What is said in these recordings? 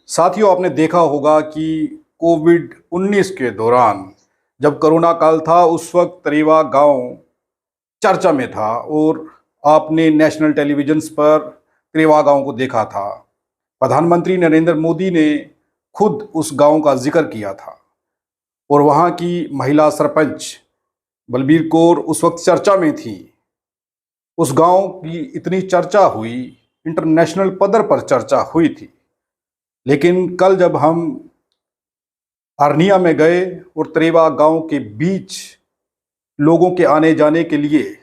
साथियों, आपने देखा होगा कि कोविड-19 के दौरान जब कोरोना काल था, उस वक्त तरेवा गांव चर्चा में था और आपने नेशनल टेलीविजन्स पर तरेवा गांव को देखा था। प्रधानमंत्री नरेंद्र मोदी ने खुद उस गांव का जिक्र किया था और वहां की महिला सरपंच बलबीर कौर उस वक्त चर्चा में थी। उस गांव की इतनी चर्चा हुई, इंटरनेशनल पद्धर पर चर्चा हुई थी। लेकिन कल जब हम अरनिया में गए और तरेवा गांव के बीच लोगों के आने जाने के लिए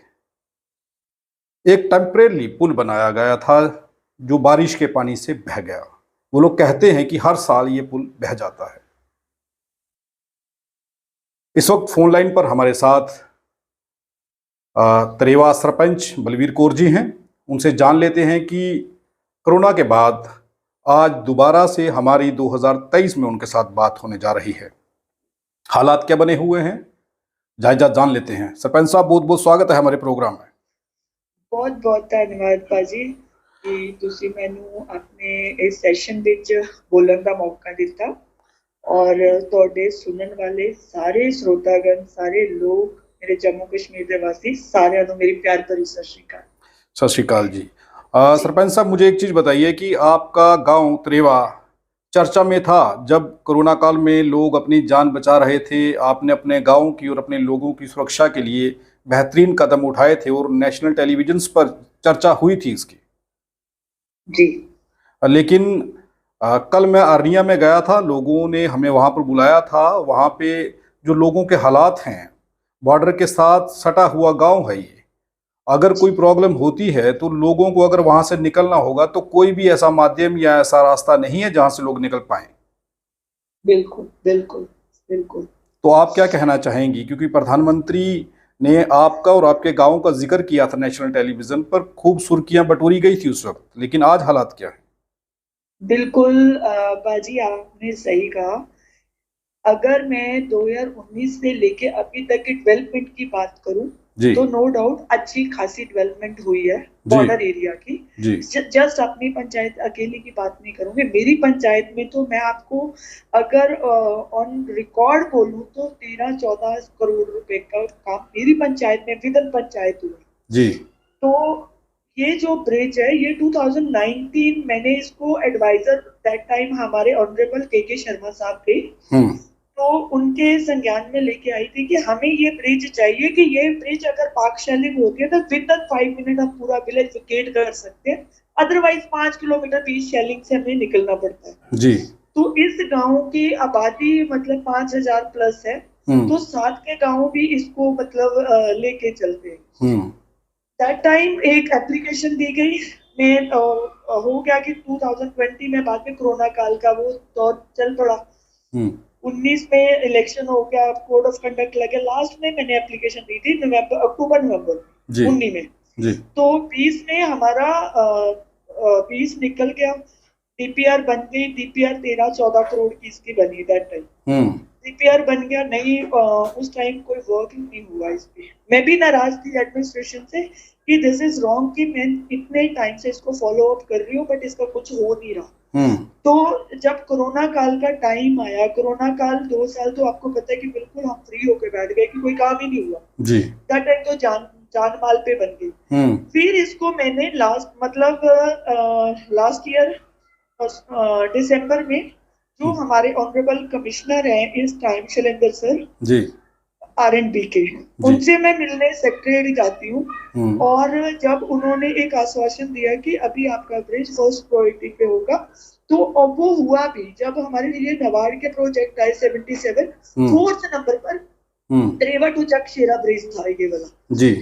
एक टेम्परेरी पुल बनाया गया था जो बारिश के पानी से बह गया। वो लोग कहते हैं कि हर साल ये पुल बह जाता है। इस वक्त फोन लाइन पर हमारे साथ तरेवा सरपंच बलबीर कौर जी हैं। उनसे जान लेते हैं कि कोरोना के बाद आज दोबारा से हमारी 2023 में उनके साथ बात होने जा रही है। हालात क्या बने हुए हैं, जायजा जान लेते हैं। सरपंच साहब, बहुत बहुत स्वागत है हमारे प्रोग्राम में। बहुत बहुत धन्यवाद भाजी कि तुसी मैनू अपने इस सैशन विच बोलण दा मौका दिता और तुहाडे सुनन वाले सारे श्रोतागण, सारे लोग, मेरे जम्मू कश्मीर दे वासी सारिਆਂ ਨੂੰ मेरी प्यार भरी सत श्री अकाल। सत श्री अकाल जी। सरपंच साहब, मुझे एक चीज बताइए कि आपका गांव तरेवा चर्चा में था जब कोरोना काल में लोग अपनी जान बचा रहे थे। आपने अपने गांव की और अपने लोगों की सुरक्षा के लिए बेहतरीन कदम उठाए थे और नेशनल टेलीविजन पर चर्चा हुई थी इसकी जी। लेकिन कल मैं अरनिया में गया था, लोगों ने हमें वहां पर बुलाया था। वहां पे जो लोगों के हालात हैं, बॉर्डर के साथ सटा हुआ गांव है ये। अगर कोई प्रॉब्लम होती है तो लोगों को अगर वहां से निकलना होगा तो कोई भी ऐसा माध्यम या ऐसा रास्ता नहीं है जहां से लोग निकल पाए। बिल्कुल बिल्कुल बिल्कुल। तो आप क्या कहना चाहेंगी, क्योंकि प्रधानमंत्री ने आपका और आपके गांव का जिक्र किया था नेशनल टेलीविजन पर, खूब सुर्खियां बटोरी गई थी उस वक्त, लेकिन आज हालात क्या है? बिल्कुल बाजी, आपने सही कहा। अगर मैं 2019 से लेके अभी तक की डेवलपमेंट की बात करूं तो नो डाउट अच्छी खासी डेवलपमेंट हुई है बॉर्डर एरिया की। जस्ट अपनी पंचायत अकेले की बात नहीं करूंगी, मेरी पंचायत में तो मैं आपको अगर ऑन रिकॉर्ड बोलूं तो 13-14 करोड़ रुपए का काम मेरी पंचायत में विदन पंचायत हुआ जी। तो ये जो ब्रिज है ये 2019 मैंने इसको एडवाइजर दैट टाइम हमारे ऑनरेबल के शर्मा साहब थे, तो उनके संज्ञान में लेके आई थी कि हमें ये ब्रिज चाहिए कि ये ब्रिज अगर पाक शेलिंग होती है तो विद इन 5 मिनट हम पूरा विलेज वेकेट कर सकते हैं, अदरवाइज 5 किलोमीटर बीच शेलिंग से हमें निकलना पड़ता है जी। तो इस गांव की आबादी मतलब 5000 प्लस है, तो साथ के गांव भी इसको मतलब लेके चलते हैं। दैट टाइम एक एप्लीकेशन दी गई, मैं हो गया कि 2020 में बाद में कोरोना काल का वो दौर चल पड़ा। 19 में इलेक्शन हो गया, कोड ऑफ कंडक्ट लगे, लास्ट में मैंने एप्लीकेशन दी थी अक्टूबर नवंबर 19 में जी। तो 20 में हमारा 20 निकल गया, डीपीआर बन गई। डीपीआर 13-14 करोड़ की इसकी बनी दैट टाइम। डीपीआर बन गया, नहीं उस टाइम कोई वर्क नहीं हुआ इस पे। मैं भी नाराज थी एडमिनिस्ट्रेशन से कि दिस इज रॉन्ग कि मैं इतने टाइम से इसको फॉलो अप कर रही हूँ बट इसका कुछ हो नहीं रहा। तो जब कोरोना काल का टाइम आया, कोरोना काल 2 साल तो आपको पता है कि बिल्कुल हम फ्री होकर बैठ गए कि कोई काम ही नहीं हुआ जी। दैट टाइम तो जान माल पे बन गई। फिर इसको मैंने लास्ट ईयर दिसंबर में जो हमारे ऑनरेबल कमिश्नर हैं इस टाइम शैलेंद्र सर जी, R&B के, उनसे मैं मिलने सेक्रेटरी जाती हूँ और जब उन्होंने एक आश्वासन दिया कि अभी आपका ब्रिज फर्स्ट प्रायोरिटी पे होगा, तो अब वो हुआ भी। जब हमारे लिए नबार्ड के प्रोजेक्ट आए 77 4th नंबर पर तरेवा टू चकशेरा ब्रिज था ये वाला जी।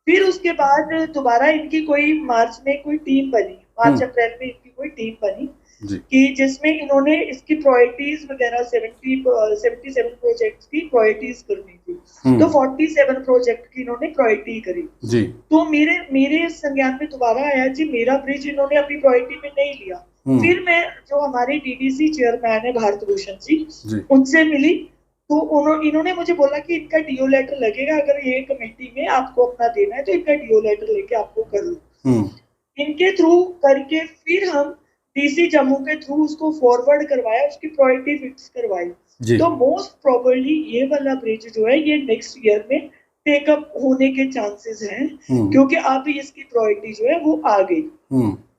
फिर उसके बाद दोबारा इनकी कोई मार्च में कोई टीम बनी, मार्च अप्रैल में इनकी कोई टीम बनी कि जिसमें इन्होंने इसकी प्रायोरिटीज वगैरह 77 प्रोजेक्ट्स की प्रायोरिटीज करनी थी। तो 47 प्रोजेक्ट की इन्होंने प्रायोरिटी करी जी। तो मेरे संज्ञान में दोबारा आया जी, मेरा ब्रिज इन्होंने अपनी प्रायोरिटी में नहीं लिया। फिर मैं जो हमारे डीडीसी चेयरमैन है भारत भूषण जी, उनसे मिली तो इन्होंने मुझे बोला कि इनका डीओ लेटर लगेगा, अगर ये कमेटी में आपको अपना देना है तो इनका डीओ लेटर लेके आपको कर लो। इनके थ्रू करके फिर हम डीसी जम्मू के थ्रू उसको फॉरवर्ड करवाया, उसकी प्रायोरिटी फिक्स करवाई। जी। तो मोस्ट प्रोबेबली ये वाला ब्रिज जो है ये नेक्स्ट ईयर में टेकअप होने के चांसेस हैं, क्योंकि अभी इसकी प्रायोरिटी जो है वो आ गई।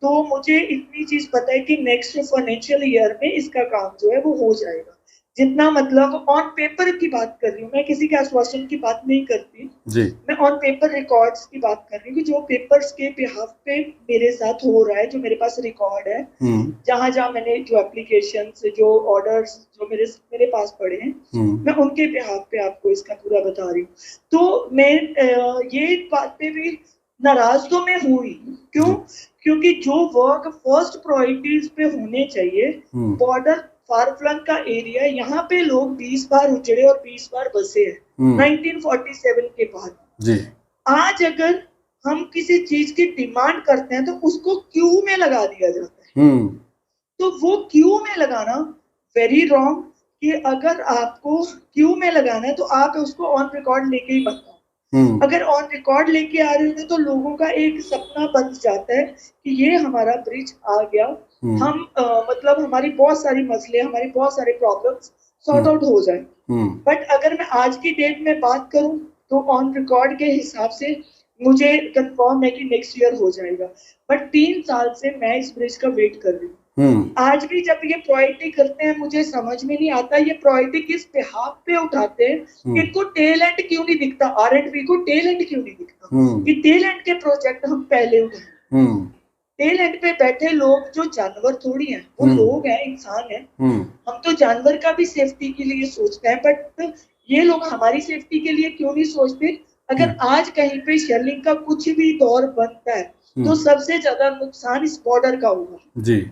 तो मुझे इतनी चीज पता है कि नेक्स्ट फाइनेंशियल ईयर में इसका काम जो है वो हो जाएगा। जितना मतलब ऑन पेपर की बात कर रही हूँ मैं, किसी के आश्वासन की बात नहीं करती जी। मैं, ऑन पेपर रिकॉर्ड्स की बात कर रही हूँ, जो पेपर्स के बिहाफ पे मेरे साथ हो रहा है, जो मेरे पास रिकॉर्ड है, जहां जहां मैंने जो एप्लीकेशन जो ऑर्डर्स जो मेरे पास पड़े हैं, मैं उनके बिहाफ पे आपको इसका पूरा बता रही हूँ। तो मैं ये बात पे भी नाराज तो मैं हुई, क्यों? क्योंकि जो वर्क फर्स्ट प्रायोरिटीज पे होने चाहिए, बॉर्डर फार फ्लंग का एरिया, यहाँ पे लोग 20 बार उजड़े और 20 बार बसे हैं 1947 के बाद। जी। आज अगर हम किसी चीज की डिमांड करते हैं तो उसको क्यू में लगा दिया जाता है। तो वो क्यू में लगाना वेरी रॉन्ग, कि अगर आपको क्यू में लगाना है तो आप उसको ऑन रिकॉर्ड लेके ही बताओ। अगर ऑन रिकॉर्ड लेके आ रहे हैं तो लोगों का एक सपना बन जाता है कि ये हमारा ब्रिज आ गया, हम मतलब हमारी बहुत सारी मसले, हमारी बहुत सारे प्रॉब्लम्स सॉर्ट आउट हो जाए। बट अगर मैं आज की डेट में बात करूं तो ऑन रिकॉर्ड के हिसाब से मुझे कंफर्म है कि नेक्स्ट ईयर हो जाएगा। बट 3 साल से मैं इस ब्रिज का वेट कर रही हूँ। आज भी जब ये प्रायोरिटी करते हैं मुझे समझ में नहीं आता ये प्रायोरिटी किस बिहाफ पे उठाते हैं। इनको टेल एंड क्यों नहीं दिखता, R&B को टेल एंड क्यों नहीं दिखता कि टेल एंड के प्रोजेक्ट हम पहले उठाएं। टेल एंड पे बैठे लोग जो जानवर थोड़ी हैं, वो लोग हैं, इंसान हैं। हम तो जानवर का भी सेफ्टी के लिए सोचते हैं, बट ये लोग हमारी सेफ्टी के लिए क्यों नहीं सोचते? अगर आज कहीं पे शेलिंग का कुछ भी दौर बनता है तो सबसे ज्यादा नुकसान इस बॉर्डर का होगा जी।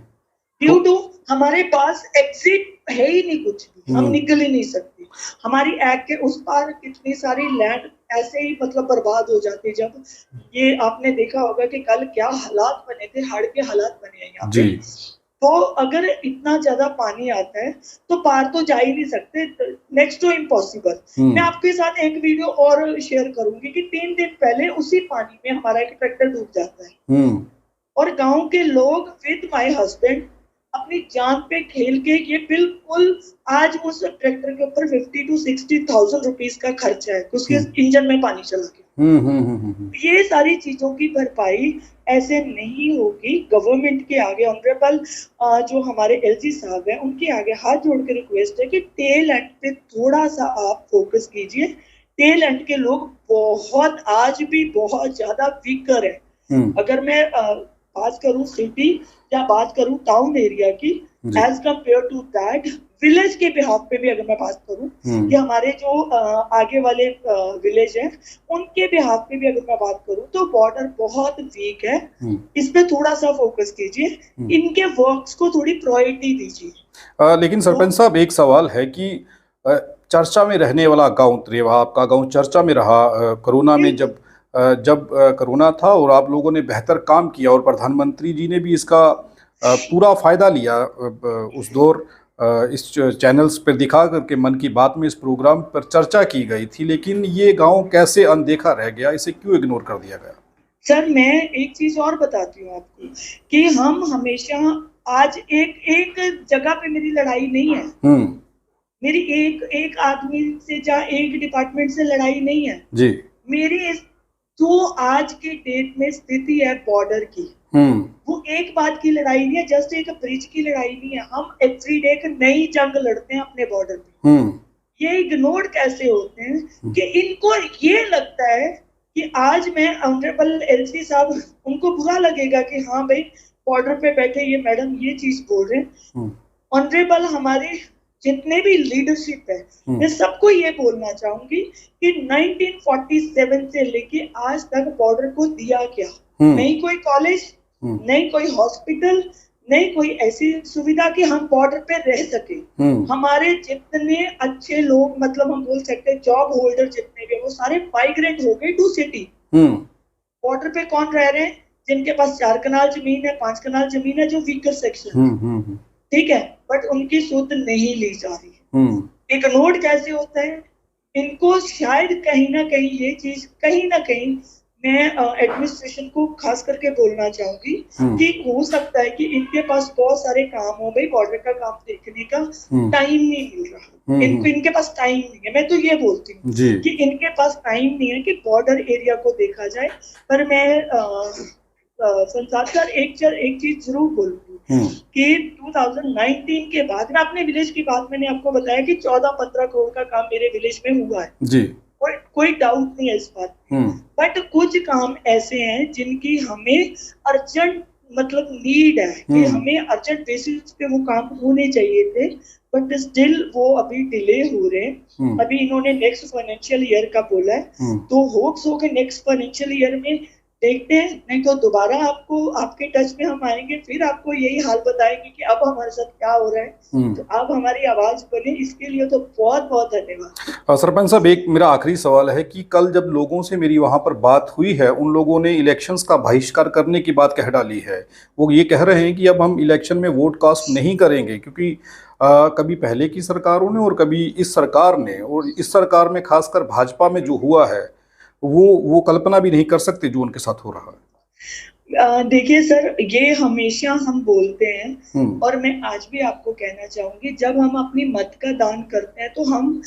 ड्यू टू हमारे पास एग्जिट है ही नहीं, कुछ भी हम निकल ही नहीं सकते। हमारी एक्ट के उस पार कितनी सारी लैंड ऐसे ही मतलब बर्बाद हो जाती। जब ये आपने देखा होगा कि कल क्या हालात बने थे, हड़ के हालात बने हैं यहाँ पे। तो अगर इतना ज्यादा पानी आता है तो पार तो जा ही नहीं सकते, नेक्स्ट टू इम्पॉसिबल। मैं आपके साथ एक वीडियो और शेयर करूंगी कि 3 दिन पहले उसी पानी में हमारा एक ट्रैक्टर डूब जाता है और गांव के लोग विद माय हस्बैंड अपनी जान पे खेल के, ये बिल्कुल आज उस ट्रैक्टर के ऊपर 50 to 60,000 रुपीज का खर्चा है उसके इंजन में पानी चला के। ये सारी चीजों की भरपाई ऐसे नहीं होगी। गवर्नमेंट के आगे ऑनरेबल जो हमारे LG साहब हैं उनके आगे हाथ जोड़ के रिक्वेस्ट है कि टेल एंड पे थोड़ा सा आप फोकस कीजिए। टेल एंड के लोग बहुत आज भी बहुत ज्यादा वीकर है। अगर मैं बात करूं सिटी या बात करूं टाउन एरिया की, as compare to that village के बिहाफ पे भी अगर मैं बात करूं कि हमारे जो आगे वाले विलेज हैं उनके बिहाफ पे भी अगर मैं बात करूं तो बॉर्डर बहुत वीक है। इस पे थोड़ा सा फोकस कीजिए, इनके वर्क्स को थोड़ी प्रायोरिटी दीजिए। लेकिन सरपंच साहब एक सवाल है कि चर्चा में रहने वाला गांव त्रेवा, आपका गांव चर्चा में रहा कोरोना में, जब कोरोना था और आप लोगों ने बेहतर काम किया और प्रधानमंत्री जी ने भी इसका पूरा फायदा लिया। उस दौर इस चैनल्स पर दिखा करके मन की बात में इस प्रोग्राम पर चर्चा की गई थी, लेकिन ये गांव कैसे अनदेखा रह गया, इसे क्यों इग्नोर कर दिया गया? सर मैं एक चीज और बताती हूँ आपको कि हम हमेशा, आज एक जगह पे मेरी लड़ाई नहीं है, मेरी एक आदमी से या एक डिपार्टमेंट से लड़ाई नहीं है जी। मेरी जो आज के डेट में स्थिति है बॉर्डर की, वो एक बात की लड़ाई नहीं है, जस्ट एक ब्रिज की लड़ाई नहीं है। हम एवरीडे एक नई जंग लड़ते हैं अपने बॉर्डर पे। ये इग्नोर कैसे होते हैं कि इनको ये लगता है कि आज मैं ऑनरेबल LC साहब, उनको बुरा लगेगा कि हाँ भाई बॉर्डर पे बैठे ये मैडम ये चीज बोल रहे हैं। ऑनरेबल हमारे जितने भी लीडरशिप है, मैं सबको ये बोलना चाहूंगी कि 1947 से लेके आज तक बॉर्डर को दिया क्या? नहीं कोई कॉलेज, नहीं कोई हॉस्पिटल, नहीं कोई ऐसी सुविधा कि हम बॉर्डर पे रह सके। हमारे जितने अच्छे लोग, मतलब हम बोल सकते हैं जॉब होल्डर जितने भी, वो सारे माइग्रेंट हो गए टू सिटी। बॉर्डर पे कौन रह रहे हैं? जिनके पास 4 कनाल जमीन है, 5 कनाल जमीन है, जो वीकर सेक्शन, ठीक है, बट उनकी सुध नहीं ली जा रही। इग्नोर कैसे होता है? इनको शायद कहीं ना कहीं ये चीज कहीं ना कहीं मैं एडमिनिस्ट्रेशन को खास करके बोलना चाहूंगी कि हो सकता है कि इनके पास बहुत सारे काम हो, भाई बॉर्डर का काम देखने का टाइम नहीं मिल रहा, इनके पास टाइम नहीं है। मैं तो ये बोलती हूँ कि इनके पास टाइम नहीं है कि बॉर्डर एरिया को देखा जाए। पर मैं संसार एक चीज जरूर बोलूंगी कि 2019 के बाद, मैं अपने विलेज की बात मैंने आपको बताया कि 14-15 करोड़ का काम मेरे विलेज में हुआ है जी, कोई डाउट नहीं है इस बात। बट कुछ काम ऐसे हैं जिनकी हमें अर्जेंट मतलब नीड है कि हमें अर्जेंट बेसिस पे वो काम होने चाहिए थे, बट स्टिल वो अभी डिले हो रहे हैं। अभी इन्होंने नेक्स्ट फाइनेंशियल ईयर का बोला है, तो होप्स हो कि नेक्स्ट फाइनेंशियल ईयर में देखते हैं, नहीं तो दोबारा आपके टच में हम आएंगे, फिर आपको यही हाल बताएंगे कि अब हमारे साथ क्या हो रहा है। तो आप हमारी आवाज बने, इसके लिए तो बहुत बहुत धन्यवाद। सरपंच साहब, एक मेरा आखिरी सवाल है कि कल जब लोगों से मेरी वहां पर बात हुई है, उन लोगों ने इलेक्शंस का बहिष्कार करने की बात कह डाली है। वो ये कह रहे हैं कि अब हम इलेक्शन में वोट कास्ट नहीं करेंगे, क्योंकि कभी पहले की सरकारों ने और कभी इस सरकार ने, और इस सरकार में खासकर भाजपा में जो हुआ है वो कल्पना भी नहीं कर सकते जो उनके साथ हो रहा है। देखिए सर, ये हमेशा हम बोलते हैं और मैं आज भी आपको कहना चाहूंगी, जब हम अपनी मत का दान करते हैं तो हम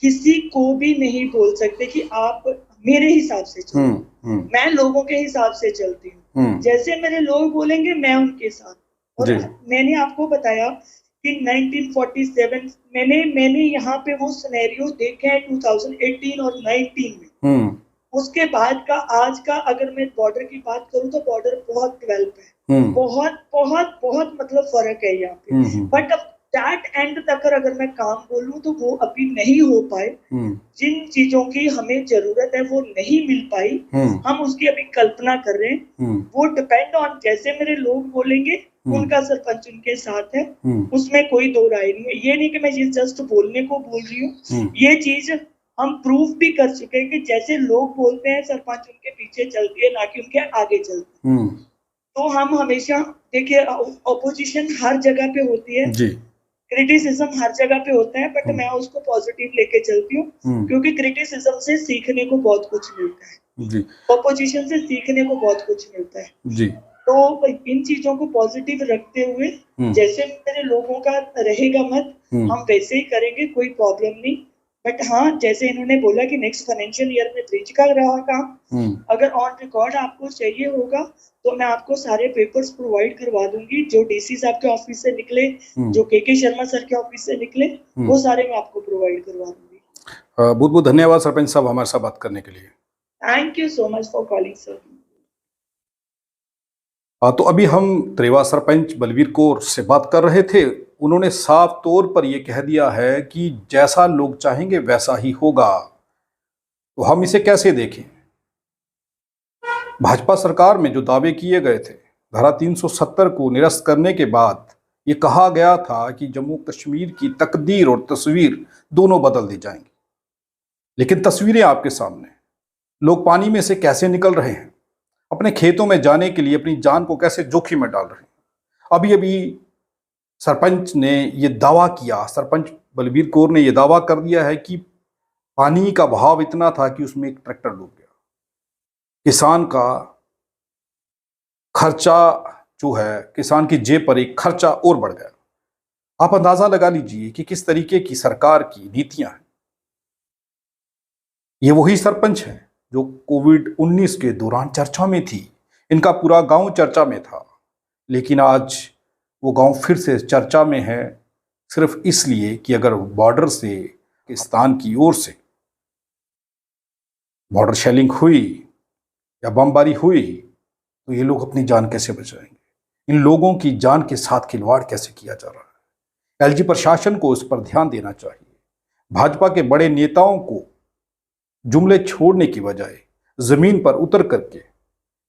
किसी को भी नहीं बोल सकते कि आप मेरे हिसाब से चलो। मैं लोगों के हिसाब से चलती हूँ, जैसे मेरे लोग बोलेंगे मैं उनके साथ। और मैंने आपको बताया कि 1947 मैंने यहाँ पे वो सिनेरियो देखे हैं 2018 और 19 में। उसके बाद का आज का अगर मैं बॉर्डर की बात करूं तो बॉर्डर बहुत डेवलप है, बहुत बहुत बहुत मतलब फर्क है यहाँ पे। बट अब दैट एंड तक अगर मैं काम बोलूं तो वो अभी नहीं हो पाए। जिन चीजों की हमें जरूरत है वो नहीं मिल पाई, हम उसकी अभी कल्पना कर रहे हैं। वो डिपेंड ऑन जैसे मेरे लोग बोलेंगे, उनका सरपंच उनके साथ है, उसमें कोई दो राय नहीं है। ये नहीं कि मैं ये जस्ट बोलने को बोल रही हूँ, ये चीज हम प्रूफ भी कर चुके हैं कि जैसे लोग बोलते हैं सरपंच उनके पीछे चलती है, ना कि उनके आगे चलती है। तो हम हमेशा देखिए, ऑपोजिशन हर जगह पे होती है जी, क्रिटिसिज्म हर जगह पे होता है, बट मैं उसको पॉजिटिव लेके चलती हूँ, क्योंकि क्रिटिसिज्म से सीखने को बहुत कुछ मिलता है जी, ऑपोजिशन से सीखने को बहुत कुछ मिलता है जी। तो इन चीजों को पॉजिटिव रखते हुए जैसे मेरे लोगों का रहेगा मत, हम वैसे ही करेंगे, कोई प्रॉब्लम नहीं। बट हाँ, जैसे इन्होंने बोला कि नेक्स्ट फाइनेंशियल ईयर में ब्रिज का रहा काम, अगर ऑन रिकॉर्ड आपको चाहिए होगा तो मैं आपको सारे पेपर्स प्रोवाइड करवा दूंगी, जो डीसी साहब के ऑफिस से निकले, जो के शर्मा सर के ऑफिस से निकले, वो सारे मैं आपको प्रोवाइड करवा दूंगी। बहुत बहुत धन्यवाद सरपंच साहब हमारे साथ बात करने के लिए। Thank you so much for calling sir. तो अभी हम त्रेवा सरपंच बलवीर कौर से बात कर रहे थे। उन्होंने साफ तौर पर यह कह दिया है कि जैसा लोग चाहेंगे वैसा ही होगा। तो हम इसे कैसे देखें? भाजपा सरकार में जो दावे किए गए थे, धारा 370 को निरस्त करने के बाद ये कहा गया था कि जम्मू कश्मीर की तकदीर और तस्वीर दोनों बदल दी जाएंगी। लेकिन तस्वीरें आपके सामने, लोग पानी में से कैसे निकल रहे हैं, अपने खेतों में जाने के लिए अपनी जान को कैसे जोखिम में डाल रहे हैं। अभी अभी सरपंच ने ये दावा किया, सरपंच बलवीर कौर ने यह दावा कर दिया है कि पानी का बहाव इतना था कि उसमें एक ट्रैक्टर डूब गया। किसान का खर्चा जो है, किसान की जेब पर एक खर्चा और बढ़ गया। आप अंदाजा लगा लीजिए कि किस तरीके की सरकार की नीतियां हैं। ये वही सरपंच है जो कोविड-19 के दौरान चर्चा में थी। इनका पूरा गांव चर्चा में था, लेकिन आज वो गांव फिर से चर्चा में है, सिर्फ इसलिए कि अगर बॉर्डर से पाकिस्तान की ओर से बॉर्डर शेलिंग हुई या बमबारी हुई तो ये लोग अपनी जान कैसे बचाएंगे? इन लोगों की जान के साथ खिलवाड़ कैसे किया जा रहा है? एलजी प्रशासन को इस पर ध्यान देना चाहिए। भाजपा के बड़े नेताओं को जुमले छोड़ने की बजाय जमीन पर उतर करके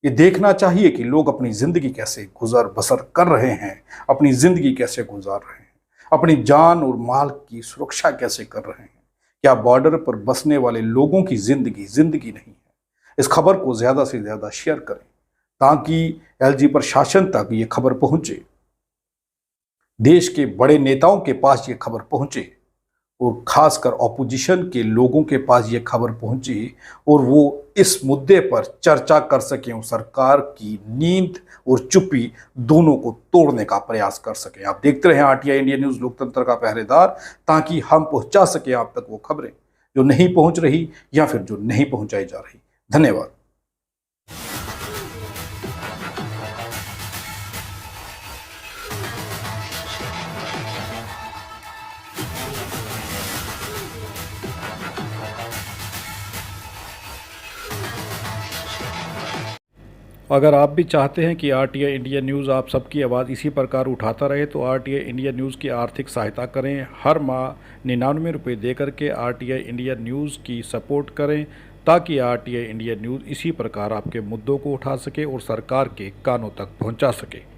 ये देखना चाहिए कि लोग अपनी जिंदगी कैसे गुजर बसर कर रहे हैं, अपनी जिंदगी कैसे गुजार रहे हैं, अपनी जान और माल की सुरक्षा कैसे कर रहे हैं। क्या बॉर्डर पर बसने वाले लोगों की जिंदगी जिंदगी नहीं है? इस खबर को ज्यादा से ज्यादा शेयर करें ताकि एलजी प्रशासन तक ये खबर पहुंचे, देश के बड़े नेताओं के पास ये खबर पहुंचे और खासकर ऑपोजिशन के लोगों के पास ये खबर पहुंची और वो इस मुद्दे पर चर्चा कर सकें और सरकार की नींद और चुप्पी दोनों को तोड़ने का प्रयास कर सकें। आप देखते रहें आरटीआई इंडिया न्यूज़, लोकतंत्र का पहरेदार, ताकि हम पहुंचा सकें आप तक वो खबरें जो नहीं पहुंच रही या फिर जो नहीं पहुंचाई जा रही। धन्यवाद। अगर आप भी चाहते हैं कि आरटीआई इंडिया न्यूज़ आप सबकी आवाज़ इसी प्रकार उठाता रहे तो आरटीआई इंडिया न्यूज़ की आर्थिक सहायता करें। हर माह 99 रुपये दे करके आरटीआई इंडिया न्यूज़ की सपोर्ट करें, ताकि आरटीआई इंडिया न्यूज़ इसी प्रकार आपके मुद्दों को उठा सके और सरकार के कानों तक पहुंचा सके।